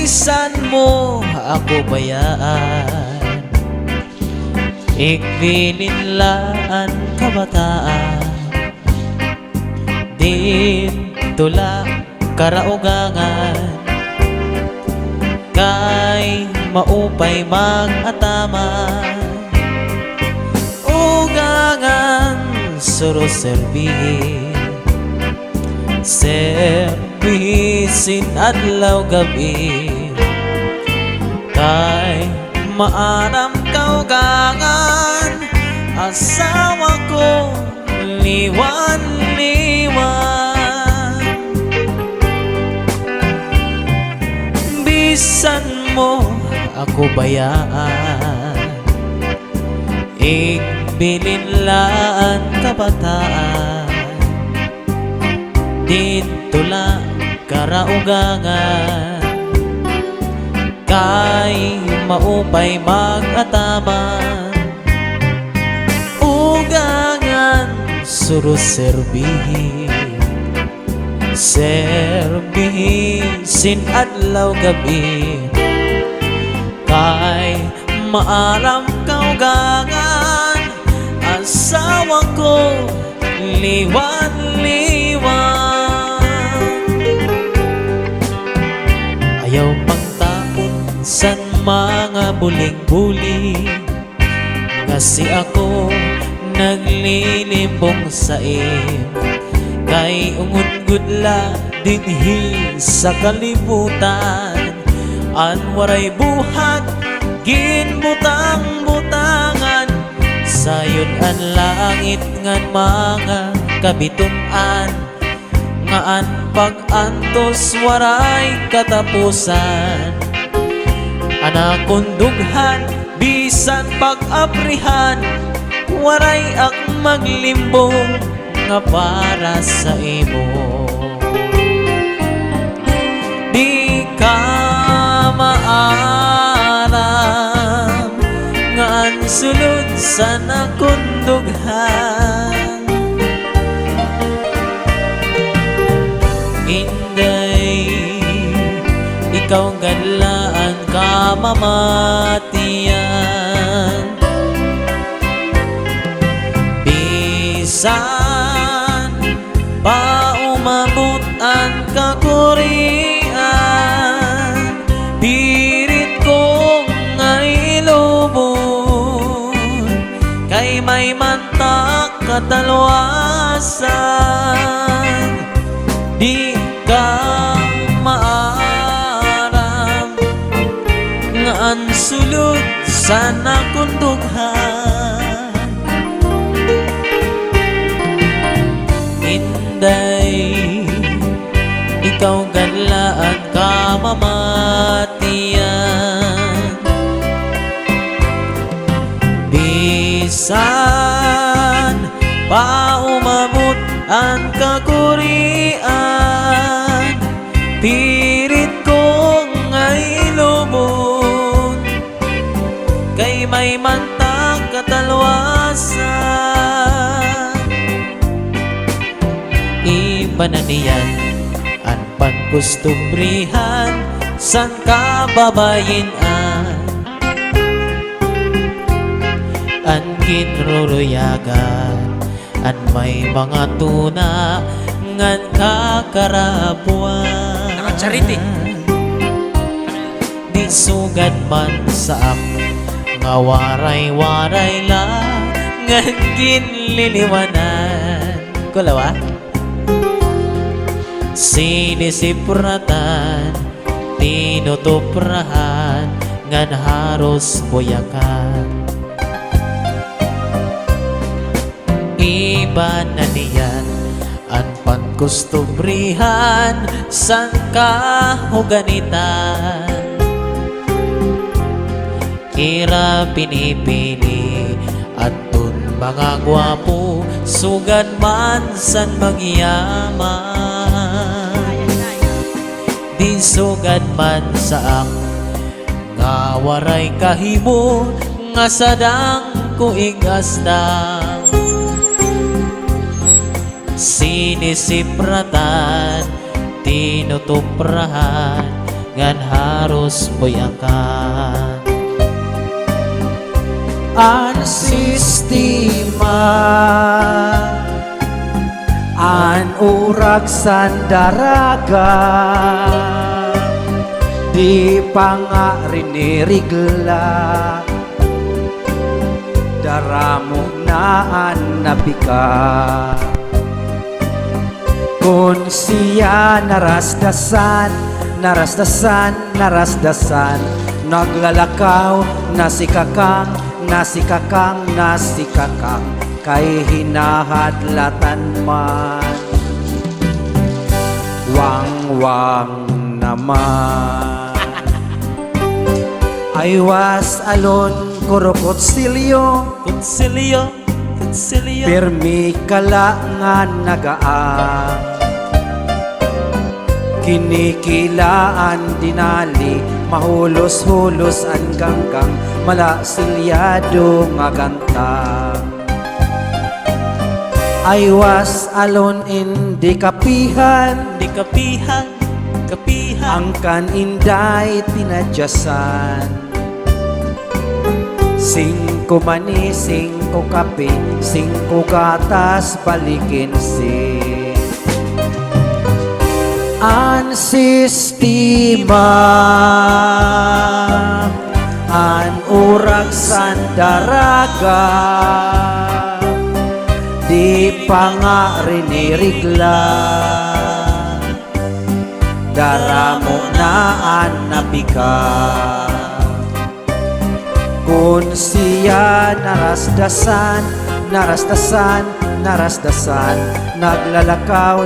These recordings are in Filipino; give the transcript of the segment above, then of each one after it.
bisan mo ako bayaan, ikbininlaan kabataan, din tula karaugangan, kay maupay mag-ataman, ugangan suro serbihin, servisin adlaw gabi, kay maaram kaugangan, asawa ko liwan-liwan. Bisan mo ako bayaan, ikbininlaan kabataan, dito lang karaugangan, kay maupay mag-ataman, ugangan suro serbihin, servisin adlaw gabi, kay maaram kaugangan, asawa ko liwan-liwan. Ayaw pang tapon san mga buling-buling, kasi ako naglilimbong sa im, kay ungod-gudla dinhi sa kalibutan, anwaray buhat ginbutang-butangan, sayon ang langit ngan mga kabitunan, ngaan pag-antos waray katapusan, anakon dughan bisan pag-aprihan, waray ak maglimbong nga para sa imo. Di ka maaram ngaan sulod sa nakundughan, inday ikaw ganlaan kamamatian, bisan pa umabot ang kakurian, pirit kong ngay lubon, kay may mantak katalwasan, di ka maaram ngaan sulod sa nakundughan, inday ikaw ganlaan kamamatian, bisan pa umabot ang kakurian, pirit ko ngay lubon, kay may mantang katalwasan, iba na niyan ang pagkustubrihan san kababayinan, an ginruruyagan, an may mga tuna ngan kakarabuan, Nakacharity. di sugad man saak nga waray-waray lang ngan ginliliwanan, kulawa sinisipratan, tinutuprahan ngan haros boyakan, iba na niyan ang pagkustubrihan san kahuganitan, kira pinipili atun mga gwapo, sugad man san magyaman, di sugad man saak nga waray kahimo, nga sadang kuigasdang, sinisipratan, tinutuprahan ngan harus mo'y angkan. An sistema an urag sandaraga di pangarinirigla daramu naan nabika kun siya narasdasan naglalakaw nasikakang kay hinahadlatan man wang naman I was alone kurukot silyo Konsilyo, pirmi kalangan nagaan kinikilaan dinali mahulos-hulos ang ganggang malasilyado nga ganta I was alone in di kapihan di kapihan, ang kaninday tinadyasan 5 mani, 5 kape, 5 gatas balikin si an sistema an urag sandaraga di pangarinirigla daramo naan nabika kun siya narasdasan naglalakaw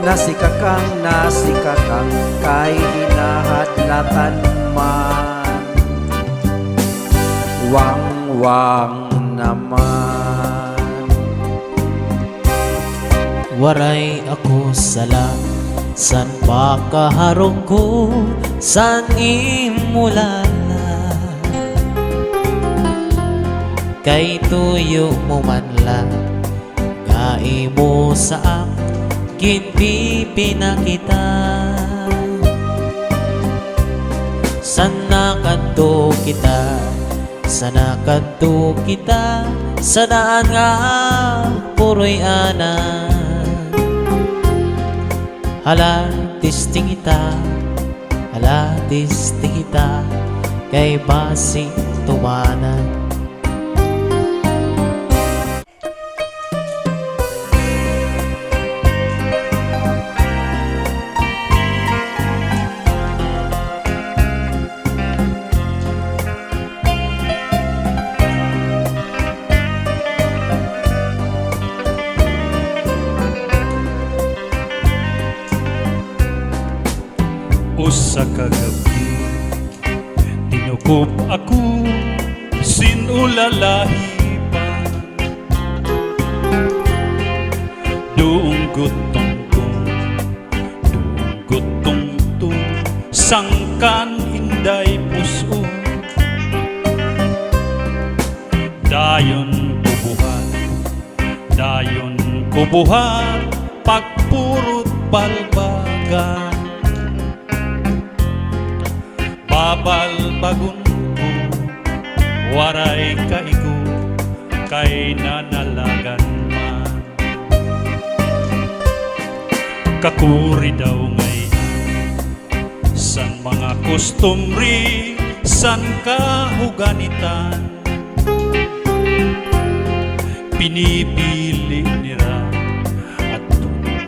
nasikakang kay hinahadlatan man wang naman waray ako sala san pakaharong ko san imulala kay tuyo mo man lang kai mo sa akin pinakita sana kadto kita sanaan nga puroy ana hala tisting kita kay basi tumanan usa ka gabi tinukob ako sinulalahi pa dunggot tungtung sangkan inday puso dayon kubuhan pagpurot balbagan babalbagon ko waray kaigo kay nanalagan man kakuri daw ngayon san mga kustumri san kahuganitan pinipili nila at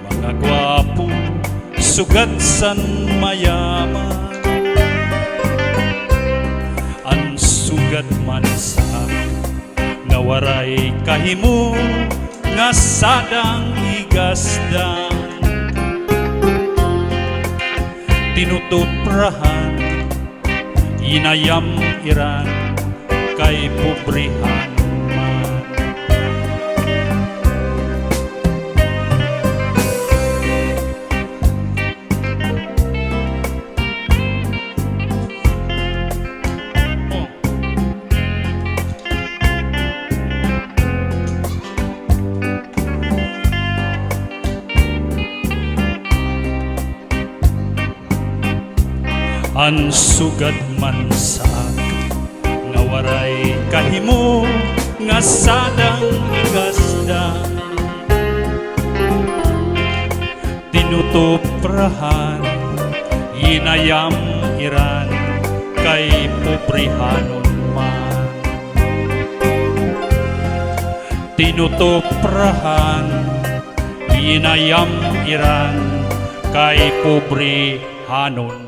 mga gwapo sugat san mayaman sugat man sa nga waray kahimo nga sadang higasdang tinutuprahan inayam iran kay pobrihan man Ang sugad man saak nga waray kahimo nga sadang igasda. Tinutuprahan, inayam iran kay pobrihanon man. Tinutuprahan, inayam iran kay pobrihanon